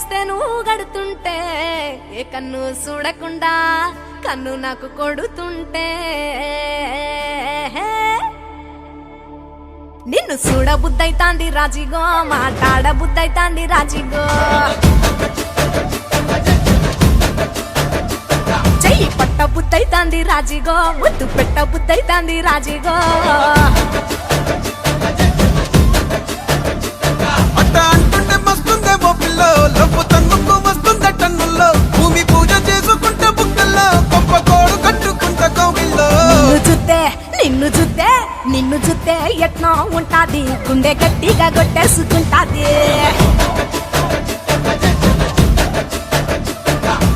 చూస్తే నువ్వు గడుతుంటే ఏ కన్ను చూడకుండా కన్ను నాకు కొడుతుంటే నిన్ను చూడ బుద్ధైతాంది రాజిగో మాట్లాడ బుద్ధైతాంది రాజిగో చెయ్యి పట్ట బుద్ధైతాంది రాజిగో ముద్దు పెట్ట బుద్ధైతాంది రాజిగో అంటుంటే మస్తుందేమో పిల్లో లోపు తన్నుకు వస్తుందే టన్నుల్లో భూమి పూజ చేసుకుంటే బుక్కల్లో గొప్ప కోడు కట్టుకుంటే కోవిల్లో నిన్ను చూస్తే ఎట్నో ఉంటాది గుండె గట్టిగా కొట్టేసుకుంటాది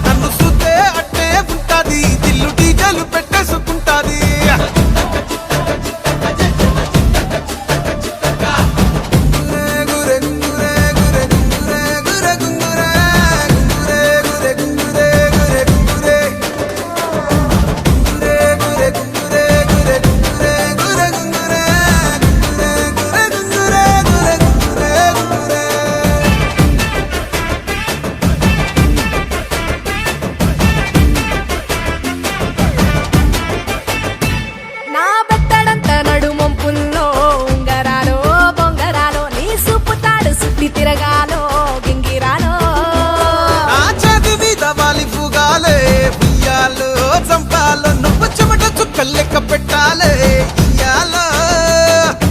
నన్ను చూస్తే అట్టే ఉంటాది దిల్లు డీజలు పెట్టేసుకుంటాది నా బెత్తడంత నడుమొంపుల్లో ఉంగరాలో బొంగరాలో నీ సుప్పుతాడు సుట్టి తిరగాలో గింగిరాలో నా చేతి మీద వాలి పూగాలే ఉయ్యాలో చంపాలో నువ్వు చెమట చుక్కలు లెక్క పెట్టాలే ఇయ్యాలో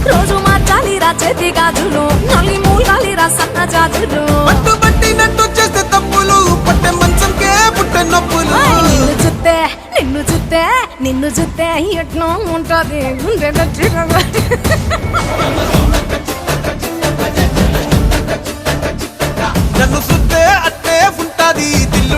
రోజు మార్చాలిరా చేతి గాజులు నలి మూలాలిరా సన్న జాజులు పట్టు పట్టినట్టు చేస్తే తప్పులు పట్టే మంచంకే పుట్టే నొప్పులు నిన్ను చూస్తే ఎట్నో ఉంటది గుండె గట్టిగా నన్ను సుత్తే అట్టే ఉంటాది దిల్లు